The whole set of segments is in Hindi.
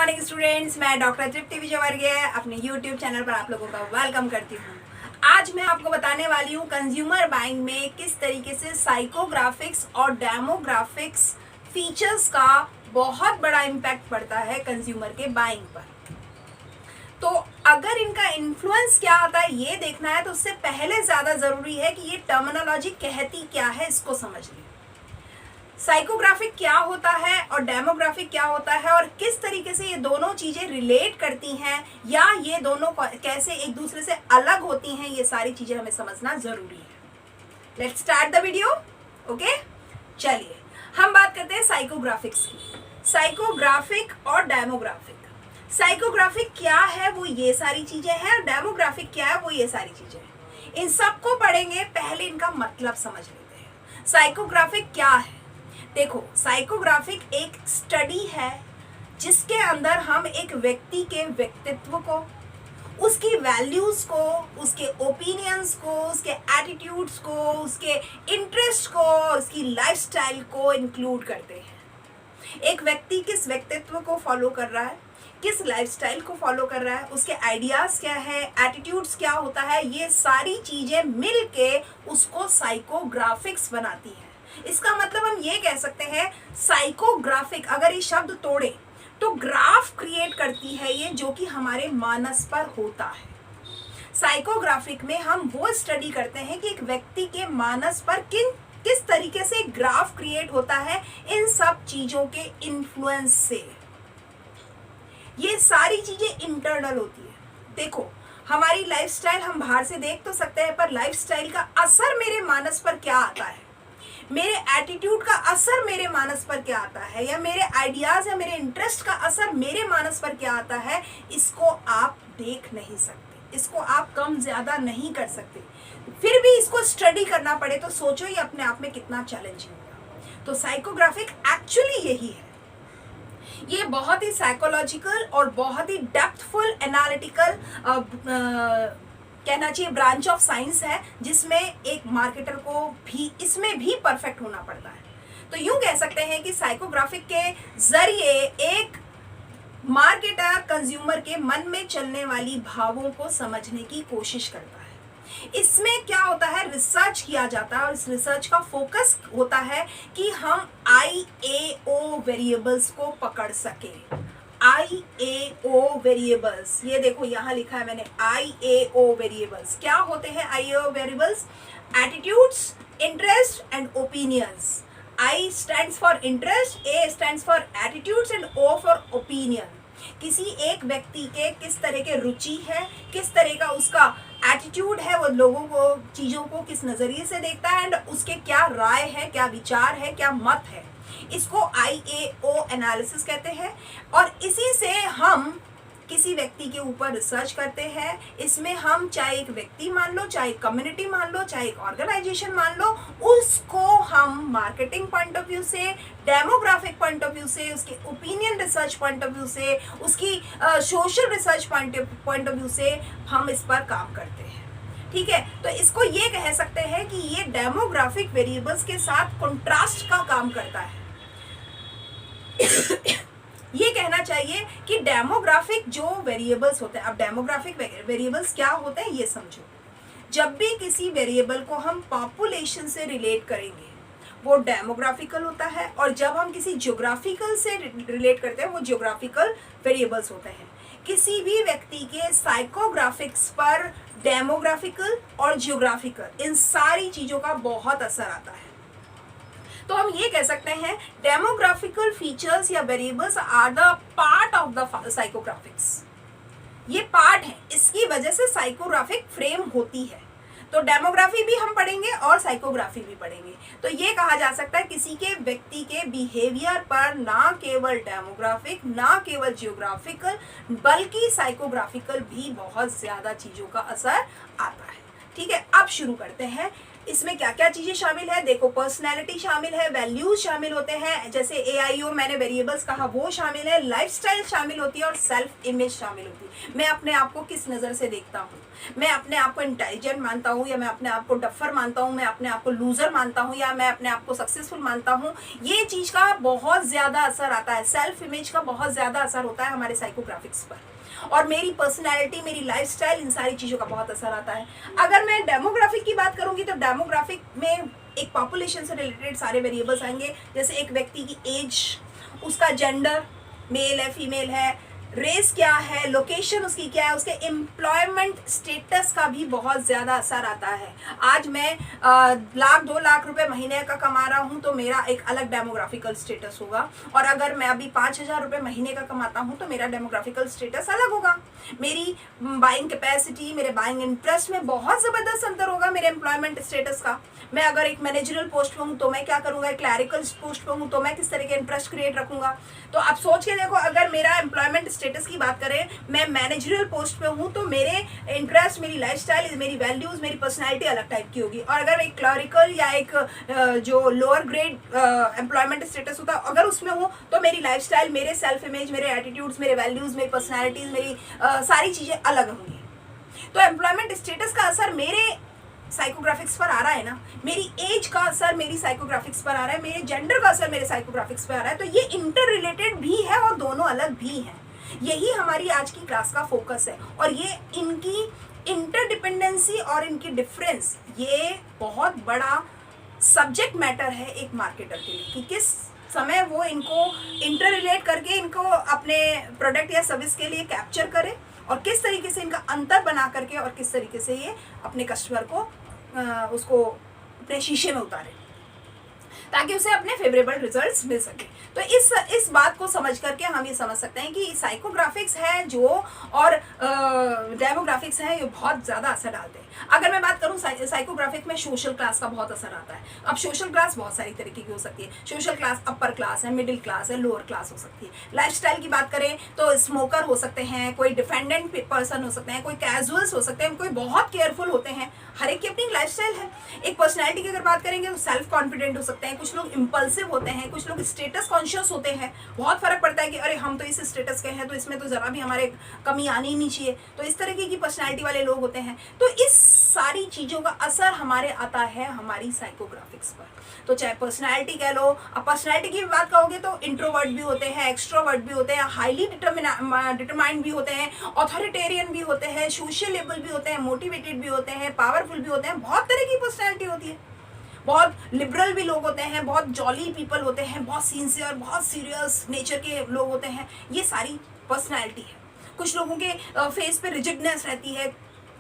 मॉर्निंग स्टूडेंट्स, मैं डॉक्टर तृप्ति विजयवर्गीय अपने यूट्यूब चैनल पर आप लोगों का वेलकम करती हूँ। आज मैं आपको बताने वाली हूँ कंज्यूमर बाइंग में किस तरीके से साइकोग्राफिक्स और डेमोग्राफिक्स फीचर्स का बहुत बड़ा इम्पैक्ट पड़ता है कंज्यूमर के बाइंग पर। तो अगर इनका इन्फ्लुएंस क्या आता है ये देखना है तो उससे पहले ज़्यादा ज़रूरी है कि ये टर्मिनोलॉजी कहती क्या है, इसको समझ लें। साइकोग्राफिक क्या होता है और डेमोग्राफिक क्या होता है और किस तरीके से ये दोनों चीज़ें रिलेट करती हैं या ये दोनों कैसे एक दूसरे से अलग होती हैं, ये सारी चीज़ें हमें समझना ज़रूरी है। Let's start the video. Okay, चलिए हम बात करते हैं साइकोग्राफिक्स की। साइकोग्राफिक और डेमोग्राफिक। साइकोग्राफिक क्या है वो ये सारी चीज़ें हैं और डेमोग्राफिक क्या है वो ये सारी चीज़ें हैं। इन सबको पढ़ेंगे, पहले इनका मतलब समझ लेते हैं। साइकोग्राफिक क्या है? देखो, साइकोग्राफिक एक स्टडी है जिसके अंदर हम एक व्यक्ति के व्यक्तित्व को, उसकी वैल्यूज़ को, उसके ओपिनियंस को, उसके एटीट्यूड्स को, उसके इंटरेस्ट को, उसकी लाइफस्टाइल को इंक्लूड करते हैं। एक व्यक्ति किस व्यक्तित्व को फॉलो कर रहा है, किस लाइफस्टाइल को फॉलो कर रहा है, उसके आइडियाज़ क्या है, एटीट्यूड्स क्या होता है, ये सारी चीज़ें मिल के उसको साइकोग्राफिक्स बनाती है। इसका मतलब हम ये कह सकते हैं साइकोग्राफिक, अगर ये शब्द तोड़े तो ग्राफ क्रिएट करती है ये, जो कि हमारे मानस पर होता है। साइकोग्राफिक में हम वो स्टडी करते हैं कि एक व्यक्ति के मानस पर किस तरीके से ग्राफ क्रिएट होता है इन सब चीज़ों के इन्फ्लुएंस से। ये सारी चीज़ें इंटरनल होती है। देखो, हमारी लाइफस्टाइल हम बाहर से देख तो सकते हैं, पर लाइफस्टाइल का असर मेरे मानस पर क्या आता है, मेरे एटीट्यूड का असर मेरे मानस पर क्या आता है, या मेरे आइडियाज़ या मेरे इंटरेस्ट का असर मेरे मानस पर क्या आता है, इसको आप देख नहीं सकते, इसको आप कम ज़्यादा नहीं कर सकते। फिर भी इसको स्टडी करना पड़े तो सोचो ये अपने आप में कितना चैलेंजिंग होगा। तो साइकोग्राफिक एक्चुअली यही है। ये बहुत ही साइकोलॉजिकल और बहुत ही डेप्थफुल एनालिटिकल कहना चाहिए ब्रांच ऑफ साइंस है, जिसमें एक मार्केटर को भी इसमें भी परफेक्ट होना पड़ता है। तो यूं कह सकते हैं कि साइकोग्राफिक के जरिए एक मार्केटर कंज्यूमर के मन में चलने वाली भावों को समझने की कोशिश करता है। इसमें क्या होता है, रिसर्च किया जाता है और इस रिसर्च का फोकस होता है कि हम IAO वेरिएबल्स को पकड़ सके। IAO वेरिएबल्स, ये देखो यहाँ लिखा है मैंने, IAO वेरिएबल्स क्या होते हैं? IAO variables, attitudes, interest and opinions. I stands for interest, A stands for attitudes and O for opinion। किसी एक व्यक्ति के किस तरह के रुचि है, किस तरह का उसका एटीट्यूड है, वो लोगों को, चीज़ों को किस नज़रिए से देखता है एंड उसके क्या राय है, क्या विचार है, क्या मत है, इसको IAO एनालिसिस कहते हैं। और इसी से हम किसी व्यक्ति के ऊपर रिसर्च करते हैं। इसमें हम चाहे एक व्यक्ति मान लो, चाहे कम्युनिटी मान लो, चाहे एक ऑर्गेनाइजेशन मान लो, उसको हम मार्केटिंग पॉइंट ऑफ व्यू से, डेमोग्राफिक पॉइंट ऑफ व्यू से, उसके opinion research point of view से, उसकी social research point of view से हम इस पर काम करते हैं। ठीक है, तो इसको ये कह सकते हैं कि ये डेमोग्राफिक वेरिएबल्स के साथ कंट्रास्ट का काम करता है। ये कहना चाहिए कि डेमोग्राफिक जो वेरिएबल्स होते हैं, अब डेमोग्राफिक वेरिएबल्स क्या होते हैं ये समझो। जब भी किसी वेरिएबल को हम पॉपुलेशन से रिलेट करेंगे वो डेमोग्राफिकल होता है, और जब हम किसी ज्योग्राफिकल से रिलेट करते हैं वो ज्योग्राफिकल वेरिएबल्स होते हैं। किसी भी व्यक्ति के साइकोग्राफिक्स पर डेमोग्राफिकल और ज्योग्राफिकल, इन सारी चीज़ों का बहुत असर आता है। तो हम ये कह सकते हैं डेमोग्राफिकल फीचर्स या variables are the part of the psychographics. ये पार्ट है, इसकी वजह से साइकोग्राफिक फ्रेम होती है। तो डेमोग्राफी भी हम पढ़ेंगे और साइकोग्राफी भी पढ़ेंगे। तो ये कहा जा सकता है किसी के व्यक्ति के बिहेवियर पर ना केवल डेमोग्राफिक, ना केवल जियोग्राफिकल, बल्कि साइकोग्राफिकल भी बहुत ज़्यादा चीज़ों का असर आता है। ठीक है, अब शुरू करते हैं इसमें क्या क्या चीजें शामिल है देखो, पर्सनैलिटी शामिल है, वैल्यूज शामिल होते हैं, जैसे AIO मैंने वेरिएबल्स कहा वो शामिल है, लाइफस्टाइल शामिल होती है और सेल्फ इमेज शामिल होती है। मैं अपने आप को किस नज़र से देखता हूँ, मैं अपने आप को इंटेलिजेंट मानता हूँ या मैं अपने आप को डफर मानता हूँ, मैं अपने आप को लूजर मानता हूँ या मैं अपने आप को सक्सेसफुल मानता हूँ, ये चीज़ का बहुत ज़्यादा असर आता है, सेल्फ इमेज का बहुत ज़्यादा असर होता है हमारे साइकोग्राफिक्स पर। और मेरी पर्सनैलिटी, मेरी लाइफस्टाइल, इन सारी चीज़ों का बहुत असर आता है। अगर मैं डेमोग्राफिक की बात करूंगी तो डेमोग्राफिक में एक पॉपुलेशन से रिलेटेड सारे वेरिएबल्स आएंगे, जैसे एक व्यक्ति की एज, उसका जेंडर मेल है फीमेल है, रेस क्या है, लोकेशन उसकी क्या है, उसके एम्प्लॉयमेंट स्टेटस का भी बहुत ज़्यादा असर आता है। आज मैं 1,00,000-2,00,000 रुपए महीने का कमा रहा हूँ तो मेरा एक अलग डेमोग्राफिकल स्टेटस होगा, और अगर मैं अभी 5,000 रुपये महीने का कमाता हूँ तो मेरा डेमोग्राफिकल स्टेटस अलग होगा। मेरी बाइंग कैपेसिटी, मेरे बाइंग इंटरेस्ट में बहुत ज़बरदस्त अंतर होगा मेरे एम्प्लॉयमेंट स्टेटस का। मैं अगर एक मैनेजरल पोस्ट पे हूँ तो मैं क्या करूँगा, एक क्लैरिकल पोस्ट पे हूँ तो मैं किस तरह के इंटरेस्ट क्रिएट रखूँगा। तो आप सोच के देखो, अगर मेरा एम्प्लॉयमेंट स्टेटस की बात करें, मैं मैनेजरल पोस्ट पे हूँ तो मेरे इंटरेस्ट, मेरी लाइफस्टाइल, मेरी वैल्यूज़, मेरी पर्सनैलिटी अलग टाइप की होगी। और अगर एक क्लरिकल या एक जो लोअर ग्रेड एम्प्लॉयमेंट स्टेटस होता है अगर उसमें हूँ तो मेरी लाइफस्टाइल, मेरे सेल्फ इमेज, मेरे एटीट्यूड्स, मेरे वैल्यूज़, मेरी पर्सनैलिटीज़, मेरी सारी चीज़ें अलग होंगी। तो एम्प्लॉयमेंट स्टेटस का असर मेरे साइकोग्राफिक्स पर आ रहा है ना, मेरी एज का असर मेरी साइकोग्राफिक्स पर आ रहा है, मेरे जेंडर का असर मेरे साइकोग्राफिक्स पर आ रहा है, तो ये इंटर रिलेटेड भी है और दोनों अलग भी हैं। यही हमारी आज की क्लास का फोकस है, और ये इनकी इंटरडिपेंडेंसी और इनकी डिफरेंस, ये बहुत बड़ा सब्जेक्ट मैटर है एक मार्केटर के लिए, कि किस समय वो इनको इंटर रिलेट करके इनको अपने प्रोडक्ट या सर्विस के लिए कैप्चर करे, और किस तरीके से इनका अंतर बना करके और किस तरीके से ये अपने कस्टमर को उसको अपने शीशे में उतारे ताकि उसे अपने फेवरेबल रिजल्ट्स मिल सके। तो इस बात को समझ करके हम ये समझ सकते हैं कि साइकोग्राफिक्स है जो और डेमोग्राफिक्स है ये बहुत ज़्यादा असर डालते हैं। अगर मैं बात करूँ साइकोग्राफिक में सोशल क्लास का बहुत असर आता है। अब सोशल क्लास बहुत सारी तरीके की हो सकती है। सोशल क्लास अपर क्लास है, मिडिल क्लास है, लोअर क्लास हो सकती है। लाइफस्टाइल की बात करें तो स्मोकर हो सकते हैं, कोई डिपेंडेंट पर्सन हो सकते हैं, कोई कैजुअल्स हो सकते हैं, कोई बहुत केयरफुल होते हैं। हर एक की अपनी लाइफस्टाइल है। एक पर्सनैलिटी की अगर बात करेंगे तो सेल्फ कॉन्फिडेंट हो सकते हैं, कुछ लोग इम्पल्सिव होते हैं, कुछ लोग स्टेटस कॉन्शियस होते हैं। बहुत फर्क पड़ता है कि अरे हम तो इस स्टेटस के हैं तो इसमें तो ज़रा भी हमारे कमी आनी ही नहीं चाहिए। तो इस तरीके की पर्सनैलिटी वाले लोग होते हैं। तो इस सारी चीज़ों का असर हमारे आता है हमारी साइकोग्राफिक्स पर। तो चाहे पर्सनैलिटी कह लो, अब पर्सनैलिटी की बात कहोगे तो इंट्रोवर्ट भी होते हैं, एक्सट्रोवर्ट भी होते हैं, हाईली डिटरमाइंड भी होते हैं, ऑथोरिटेरियन भी होते हैं, सोशलेबल भी होते हैं, मोटिवेटेड भी होते हैं, पावरफुल भी होते हैं। बहुत तरह की पर्सनैलिटी होती है। बहुत लिबरल भी लोग होते हैं, बहुत जॉली पीपल होते हैं, बहुत सिंसियर, बहुत सीरियस नेचर के लोग होते हैं। ये सारी पर्सनैलिटी है। कुछ लोगों के फेस पे रिजिडनेस रहती है,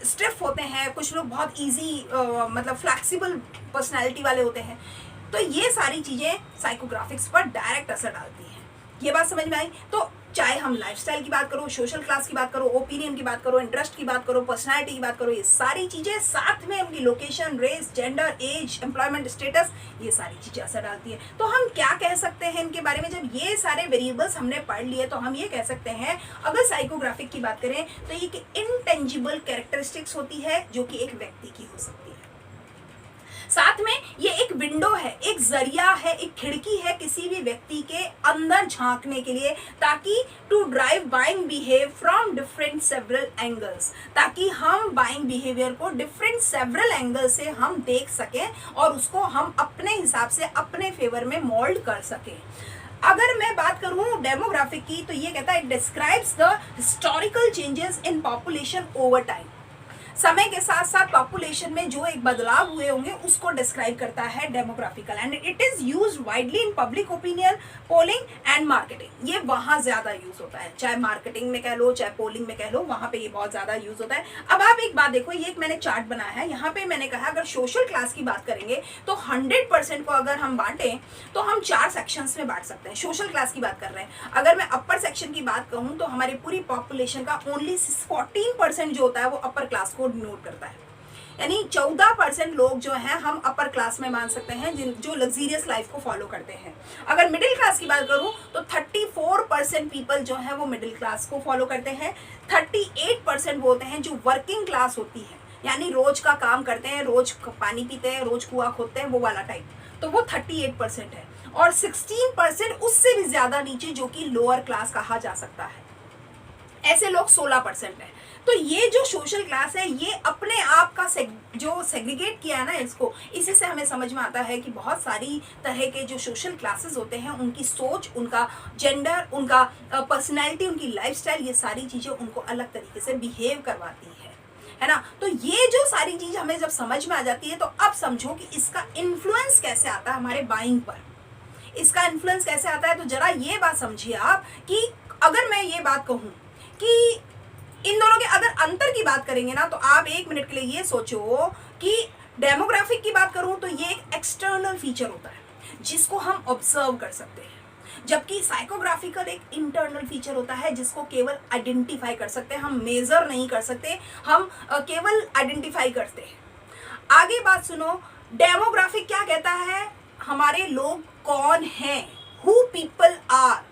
स्टिफ होते हैं, कुछ लोग बहुत इजी मतलब फ्लैक्सिबल पर्सनैलिटी वाले होते हैं। तो ये सारी चीज़ें साइकोग्राफिक्स पर डायरेक्ट असर डालती हैं। ये बात समझ में आई? तो चाहे हम लाइफस्टाइल की बात करो, सोशल क्लास की बात करो, ओपिनियन की बात करो, इंटरेस्ट की बात करो, पर्सनैलिटी की बात करो, ये सारी चीज़ें साथ में उनकी location, race, gender, age, employment status, ये सारी चीज़ें असर डालती है। तो हम क्या कह सकते हैं इनके बारे में? जब ये सारे वेरिएबल्स हमने पढ़ लिए तो हम ये कह सकते हैं, अगर साइकोग्राफिक की बात करें तो ये कि इंटेंजिबल कैरेक्टरिस्टिक्स होती है जो कि एक व्यक्ति की हो सकती है। साथ में ये एक विंडो है, एक जरिया है, एक खिड़की है किसी भी व्यक्ति के अंदर झांकने के लिए, ताकि to drive buying behave from different several angles, ताकि हम बाइंग बिहेवियर को डिफरेंट सेवरल एंगल से हम देख सकें और उसको हम अपने हिसाब से अपने फेवर में मोल्ड कर सकें। अगर मैं बात करूं डेमोग्राफिक की तो ये कहता है it describes the historical changes in population over time. समय के साथ साथ पॉपुलेशन में जो एक बदलाव हुए होंगे उसको डिस्क्राइब करता है demographical, and it is used widely in public opinion, polling and marketing. ये वहाँ ज़्यादा यूज होता है, चाहे मार्केटिंग में कह लो, चाहे पोलिंग में कह लो, वहाँ पे ये बहुत ज़्यादा यूज होता है। अब आप एक बात देखो, ये एक मैंने चार्ट बनाया है, यहाँ पे मैंने कहा अगर सोशल क्लास की बात करेंगे तो 100% को अगर हम बांटें तो हम 4 सेक्शंस में बांट सकते हैं। सोशल क्लास की बात कर रहे हैं। अगर मैं अपर सेक्शन की बात कहूँ तो हमारी पूरी पॉपुलेशन का ओनली 14% जो होता है वो अपर क्लास को डिनोट करता है, यानी 14% लोग जो हैं हम अपर क्लास में मान सकते हैं, जो लग्जरियस लाइफ को फॉलो करते हैं। अगर मिडिल क्लास की बात करूं तो 34% पीपल जो हैं वो मिडिल क्लास को फॉलो करते हैं। 38% वो होते हैं जो वर्किंग क्लास होती है, यानी रोज का काम करते हैं, रोज पानी पीते हैं, रोज कुआं खोदते हैं, वो वाला टाइप, तो वो 38% है। और 16% उससे भी ज्यादा नीचे जो कि लोअर क्लास कहा जा सकता है, ऐसे लोग 16% है। तो ये जो सोशल क्लास है ये अपने आप का जो सेग्रीगेट किया है ना इसको, इसी से हमें समझ में आता है कि बहुत सारी तरह के जो सोशल क्लासेस होते हैं उनकी सोच, उनका जेंडर, उनका पर्सनैलिटी, उनकी लाइफस्टाइल, ये सारी चीज़ें उनको अलग तरीके से बिहेव करवाती है ना। तो ये जो सारी चीज़ हमें जब समझ में आ जाती है तो अब समझो कि इसका इन्फ्लुएंस कैसे आता है हमारे बाइंग पर, इसका इन्फ्लुएंस कैसे आता है। तो जरा ये बात समझिए आप कि अगर मैं ये बात कहूँ कि इन दोनों के अगर अंतर की बात करेंगे ना, तो आप एक मिनट के लिए ये सोचो कि डेमोग्राफिक की बात करूं तो ये एक एक्सटर्नल फीचर होता है जिसको हम ऑब्जर्व कर सकते हैं, जबकि साइकोग्राफिकल एक इंटरनल फीचर होता है जिसको केवल आइडेंटिफाई कर सकते हैं, हम मेजर नहीं कर सकते, हम केवल आइडेंटिफाई करते हैं। आगे बात सुनो, डेमोग्राफिक क्या कहता है, हमारे लोग कौन हैं, हु पीपल आर,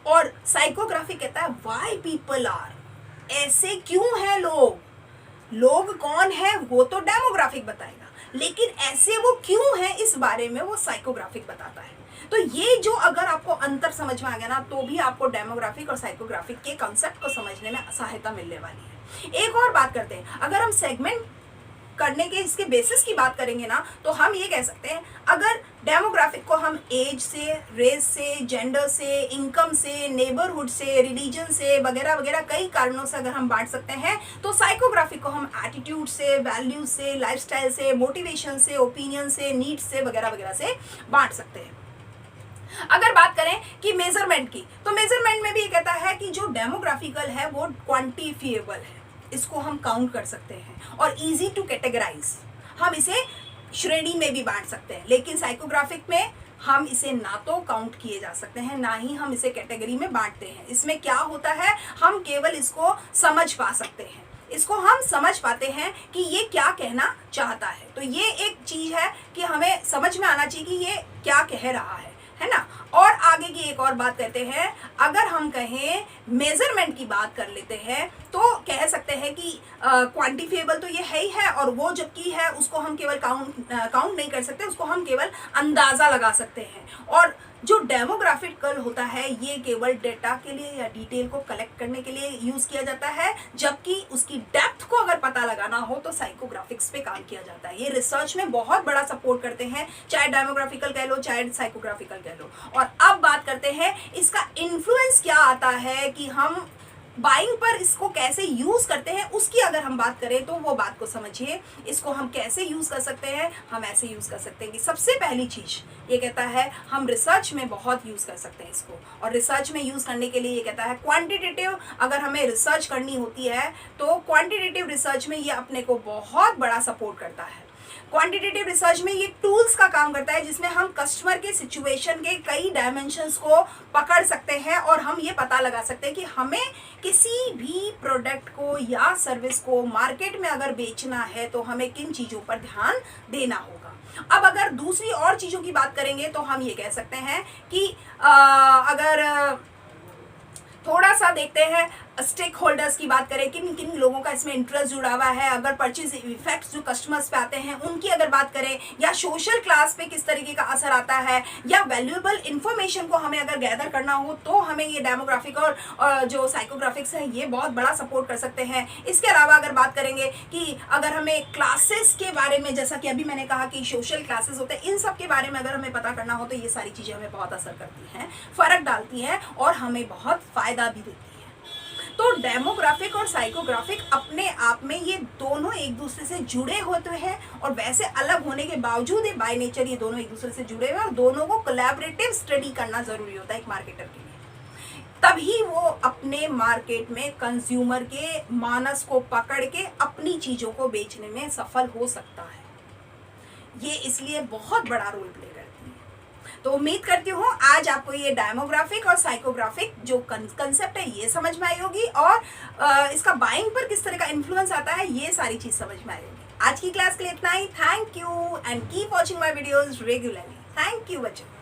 और साइकोग्राफिक कहता है व्हाई पीपल आर, ऐसे क्यों हैं लोग, लोग कौन है वो तो डेमोग्राफिक बताएगा, लेकिन ऐसे वो क्यों है इस बारे में वो साइकोग्राफिक बताता है। तो ये जो अगर आपको अंतर समझ में आ गया ना, तो भी आपको डेमोग्राफिक और साइकोग्राफिक के कॉन्सेप्ट को समझने में सहायता मिलने वाली है। एक और बात करते हैं, अगर हम सेगमेंट करने के इसके बेसिस की बात करेंगे ना, तो हम ये कह सकते हैं अगर डेमोग्राफिक को हम एज से, रेस से, जेंडर से, इनकम से, नेबरहुड से, रिलीजन से वगैरह वगैरह कई कारणों से अगर हम बांट सकते हैं, तो साइकोग्राफिक को हम एटीट्यूड से, वैल्यूज से, लाइफस्टाइल से, मोटिवेशन से, ओपिनियन से, नीड्स से वगैरह वगैरह से बांट सकते हैं। अगर बात करें कि मेजरमेंट की, तो मेजरमेंट में भी ये कहता है कि जो डेमोग्राफिकल है वो क्वांटिफिएबल है, इसको हम काउंट कर सकते हैं और इजी टू कैटेगराइज, हम इसे श्रेणी में भी बांट सकते हैं। लेकिन साइकोग्राफिक में हम इसे ना तो काउंट किए जा सकते हैं, ना ही हम इसे कैटेगरी में बांटते हैं। इसमें क्या होता है, हम केवल इसको समझ पा सकते हैं, इसको हम समझ पाते हैं कि ये क्या कहना चाहता है। तो ये एक चीज है कि हमें समझ में आना चाहिए कि ये क्या कह रहा है ना। और आगे की एक और बात कहते हैं, अगर हम कहें मेजरमेंट की बात कर लेते हैं, तो कह सकते हैं कि क्वांटिफिएबल तो ये है ही है, और वो जबकि है उसको हम केवल काउंट नहीं कर सकते, उसको हम केवल अंदाजा लगा सकते हैं। और जो डेमोग्राफिकल होता है ये केवल डेटा के लिए या डिटेल को कलेक्ट करने के लिए यूज किया जाता है, जबकि उसकी डेप्थ को अगर पता लगाना हो तो साइकोग्राफिक्स पे काम किया जाता है। ये रिसर्च में बहुत बड़ा सपोर्ट करते हैं, चाहे डेमोग्राफिकल कह लो चाहे साइकोग्राफिकल कह लो। और अब बात करते हैं इसका इन्फ्लुएंस क्या आता है कि हम बाइंग पर इसको कैसे यूज करते हैं, उसकी अगर हम बात करें तो वो बात को समझिए। इसको हम कैसे यूज कर सकते हैं, हम ऐसे यूज कर सकते हैं कि सबसे पहली चीज ये कहता है हम रिसर्च में बहुत यूज कर सकते हैं इसको। और रिसर्च में यूज करने के लिए ये कहता है क्वांटिटेटिव, अगर हमें रिसर्च करनी होती है तो क्वांटिटेटिव रिसर्च में ये अपने को बहुत बड़ा सपोर्ट करता है। क्वांटिटेटिव रिसर्च में ये टूल्स का काम करता है जिसमें हम कस्टमर के सिचुएशन के कई डायमेंशंस को पकड़ सकते हैं और हम ये पता लगा सकते हैं कि हमें किसी भी प्रोडक्ट को या सर्विस को मार्केट में अगर बेचना है तो हमें किन चीज़ों पर ध्यान देना होगा। अब अगर दूसरी और चीज़ों की बात करेंगे तो हम ये कह सकते हैं कि अगर थोड़ा सा देखते हैं स्टेक होल्डर्स की बात करें, किन किन लोगों का इसमें इंटरेस्ट जुड़ा हुआ है, अगर परचेज इफेक्ट्स जो कस्टमर्स पे आते हैं उनकी अगर बात करें, या सोशल क्लास पे किस तरीके का असर आता है, या वैल्यूएबल इंफॉर्मेशन को हमें अगर गैदर करना हो तो हमें ये डेमोग्राफिक और जो साइकोग्राफिक्स है ये बहुत बड़ा सपोर्ट कर सकते हैं। इसके अलावा अगर बात करेंगे कि अगर हमें क्लासेस के बारे में, जैसा कि अभी मैंने कहा कि सोशल क्लासेस होते हैं, इन सब के बारे में अगर हमें पता करना हो तो ये सारी चीज़ें हमें बहुत असर करती हैं, फ़र्क डालती हैं और हमें बहुत फ़ायदा भी देती है। तो डेमोग्राफिक और साइकोग्राफिक अपने आप में ये दोनों एक दूसरे से जुड़े होते हैं, और वैसे अलग होने के बावजूद ये बाय नेचर ये दोनों एक दूसरे से जुड़े हुए हैं, और दोनों को कोलैबोरेटिव स्टडी करना जरूरी होता है एक मार्केटर के लिए। तभी वो अपने मार्केट में कंज्यूमर के मानस को पकड़ के अपनी चीज़ों को बेचने में सफल हो सकता है। ये इसलिए बहुत बड़ा रोल प्ले करती है। तो उम्मीद करती हूँ आज आपको ये डेमोग्राफिक और साइकोग्राफिक जो कंसेप्ट है ये समझ में आई होगी, और इसका बाइंग पर किस तरह का इन्फ्लुएंस आता है ये सारी चीज समझ में आई होगी। आज की क्लास के लिए इतना ही। Thank you and keep watching my videos regularly. Thank you बच्चों।